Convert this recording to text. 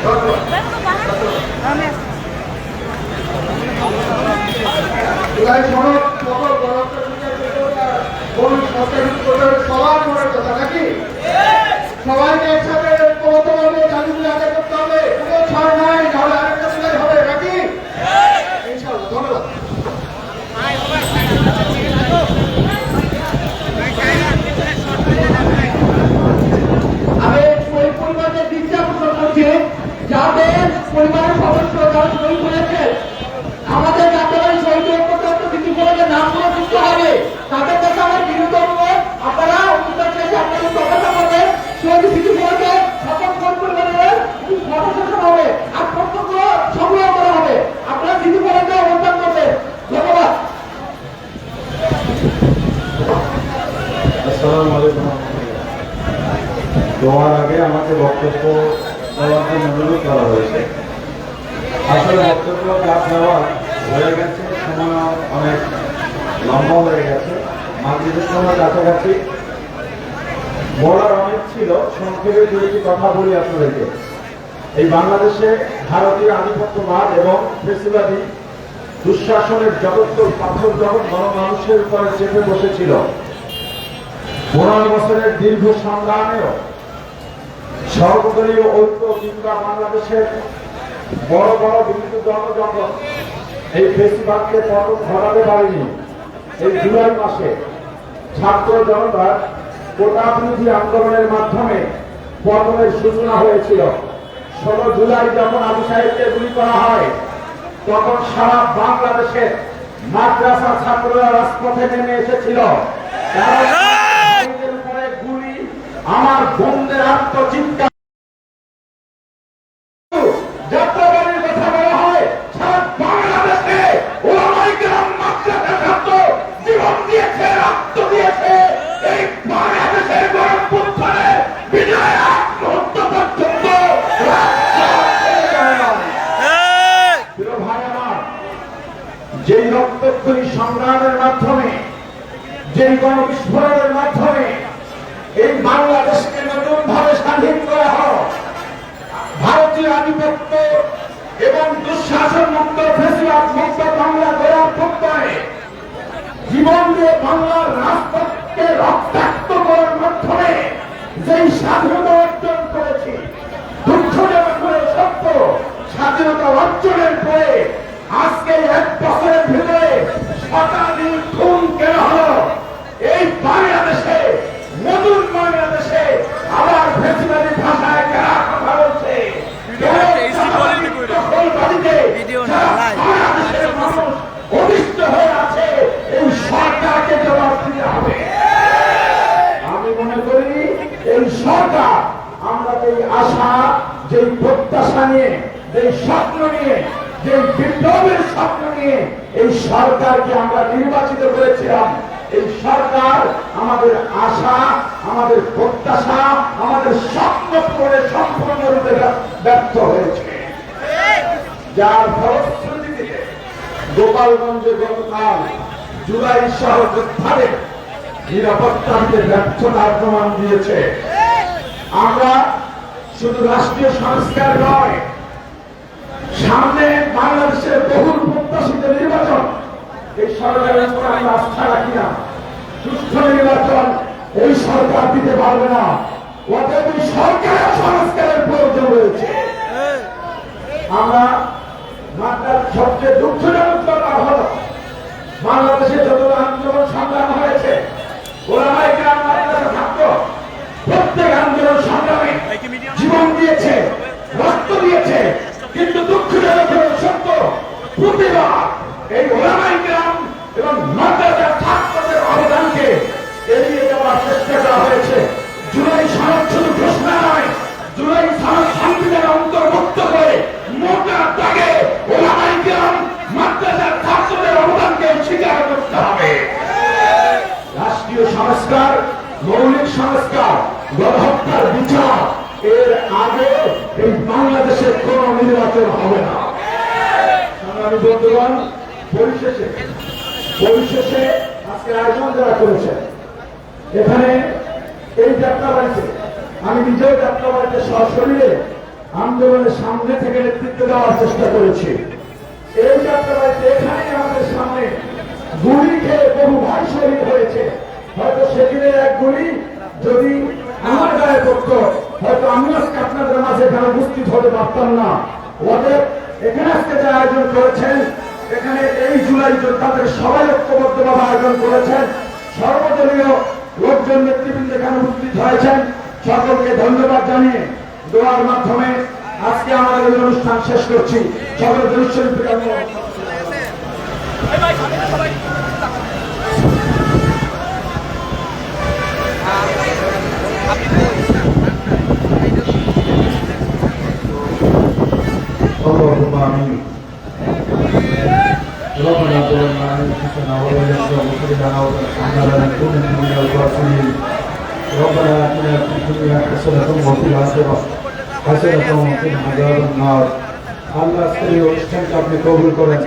সবার মনের কথা নাকি সবাইকে একসাথে জাতিগুলি আদায় করতে হবে, কোনো ছাড় নাই, নাহলে আরেকটা জুলাই হবে নাকি ইনশাআল্লাহ। ধন্যবাদ। আমি ওই পরিবারকে দৃষ্টি আকর্ষণ করছি, যাদের পরিবারের সদস্য যারা শহীদ হয়েছে, আমাদের যাত্রাবাড়ি শহীদ স্মৃতিফলকের নামগুলো যুক্ত হবে, তাদের কাছে আমার বিরুদ্ধ অনুরোধ, আপনারা অনুষ্ঠান শেষে আপনাদের প্রকাশনা করবেন শহীদ স্মৃতিফলকে সকল পরিবারের ফটো সেশন হবে আর ফটোগুলো সংগ্রহ করা হবে। আপনারা স্মৃতিফলকে অনুষ্ঠান করবেন। ধন্যবাদ। আসসালামু আলাইকুম। তোমার আগে আমাকে বক্তব্য দেওয়ার জন্য অনুরোধ করা হয়েছে। আসলে বক্তব্য চাপ দেওয়া হয়ে গেছে, সময় অনেক লম্বা হয়ে গেছে, মাতৃদের সময় কাছাকাছি। বলার অনেক ছিল, সংক্ষেপে দুটি কথা বলি আপনাদেরকে। এই বাংলাদেশে ভারতীয় আধিপত্যবাদ এবং ফেসিবাদী দুঃশাসনের জগৎতল পাথর যখন গণমানুষের উপরে চেপে বসেছিল, 15 বছরের দীর্ঘ সংগ্রামেও সর্বদলীয় ঐক্য কিংবা বাংলাদেশের বড় বড় বিভিন্ন জনজগৎ এই ফেসিবাদকে পতন ঘটাতে পারেনি। এই জুলাই মাসে ছাত্র জনতার কোটা বিরোধী আন্দোলনের মাধ্যমে পতনের সূচনা হয়েছিল। 16 জুলাই যখন আবু সাহেবকে গুলি করা হয়, তখন সারা বাংলাদেশে মাদ্রাসা ছাত্ররা রাজপথে নেমে এসেছিল। উপরে গুলি, আমার বোনদের আত্মচিৎকার, যাত্রাবাড়ির কথা বলা হয়, সারা বাংলাদেশে ওলামায়ে কেরাম মাদ্রাসা ছাত্র জীবন দিয়েছে, রক্ত দিয়েছে। এই বাংলাদেশের গণঅভ্যুত্থানে বিজয় আগ মুহূর্ত পর্যন্ত যেই রক্তক্ষয়ী সংগ্রামের মাধ্যমে, যেই গণবিস্ফোরণের মাধ্যমে এই বাংলাদেশকে নতুন ভাবে স্বাধীন করা হয়, ভারতীয় আধিপত্য এবং দুঃশাসন মুক্ত ফেসিবাদ মুক্ত বাংলা গড়ার প্রত্যয়ে জীবন দিয়ে বাংলার রাজপথকে রক্তাক্ত করার মাধ্যমে যেই স্বাধীনতা অর্জন করেছি, দুঃখজনক হয়ে সত্য, স্বাধীনতা অর্জনের পরে আজকে 1 বছরের ভিতরে শতাধিক খুন কেন হলো? এই বাংলাদেশে, নতুন বাংলাদেশে আবার ফেসিবাদী ভাষায় কারা কথা বলছে? অভিষ্ট হয়ে আছে, এই সরকারকে জবাব দিতে হবে। আমি মনে করি এই সরকার, আমরা যে আশা, যে প্রত্যাশা নিয়ে, যে স্বপ্ন নিয়ে, যে বিপ্লবের স্বপ্ন নিয়ে এই সরকারকে আমরা নির্বাচিত করেছিলাম, এই সরকার আমাদের আশা, আমাদের প্রত্যাশা, আমাদের স্বপ্ন পূরণে সম্পূর্ণরূপে ব্যর্থ হয়েছে। যার ফলশ্রুতিতে গোপালগঞ্জে গতকাল জুলাই সহ যোদ্ধাদের নিরাপত্তা দিতে ব্যর্থতার প্রমাণ দিয়েছে। আমরা শুধু রাষ্ট্রীয় সংস্কার নয়, সামনে বাংলাদেশের বহুল প্রত্যাশিত নির্বাচন, এই সরকারের উপর আমরা আস্থা রাখি না। সুষ্ঠু নির্বাচন এই সরকার দিতে পারবে না। অতএব এই সরকারের সংস্কারের প্রয়োজন রয়েছে। আমরা মাত্রার সবচেয়ে দুঃখজনক ব্যাপার হল, বাংলাদেশে যত আন্দোলন সংগ্রাম হয়েছে, ওলামায়ে কেরাম মাদ্রাসা ছাত্র প্রত্যেক আন্দোলন সংগ্রামে জীবন দিয়েছে, রক্ত দিয়েছে, কিন্তু দুঃখজনক সত্য, প্রতিবার এই ওলামায়ে কেরাম এবং মাদ্রাসার ছাত্রদের অবদানকে এড়িয়ে যাওয়ার চেষ্টা করা হয়েছে। জুলাই সনদ শুধু ঘোষণা নয়, জুলাই সনদ সংবিধানে অন্তর্ভুক্ত করে মোটা দাগে ওলামায়ে কেরাম মাদ্রাসার ছাত্রদের অবদানকে স্বীকার করতে হবে। রাষ্ট্রীয় সংস্কার, মৌলিক সংস্কার, গণহত্যার বিচার, এর আগে এই বাংলাদেশের কোন নির্বাচন হবে না। সংগ্রামী বন্ধুগণ, পরিশেষে আজকে আয়োজন যারা করেছে, এখানে এই যাত্রাবাড়িতে আমি নিজেও যাত্রাবাড়িতে সশরীরে আন্দোলনের সামনে থেকে নেতৃত্ব দেওয়ার চেষ্টা করেছি। এই যাত্রাবাড়িতে এখানে আমাদের সামনে গুলি খেয়ে বহু ভাই শহীদ হয়েছে। হয়তো সেদিনের এক গুলি যদি আমার গায়ে পড়তো, হয়তো আমি আজকে আপনাদের মাঝে এখানে উপস্থিত হতে পারতাম না। ওদের এখানে আজকে যে আয়োজন করেছেন, এখানে এই জুলাই যোদ্ধাদের সবাই ঐক্যবদ্ধভাবে আয়োজন করেছেন। সর্বদলীয় লোকজন নেতৃবৃন্দ এখানে উপস্থিত হয়েছেন। সকলকে ধন্যবাদ জানিয়ে দোয়ার মাধ্যমে আজকে আমাদের এই অনুষ্ঠান শেষ করছি। সকল اللهم آمين. ربنا ظلمنا أنفسنا وإن لم تغفر لنا وترحمنا لنكونن من الخاسرين. ربنا آتنا في الدنيا حسنة وفي الآخرة حسنة وقنا عذاب النار. আল্লাহ আজকের এই অনুষ্ঠানকে আপনি কবুল করেন।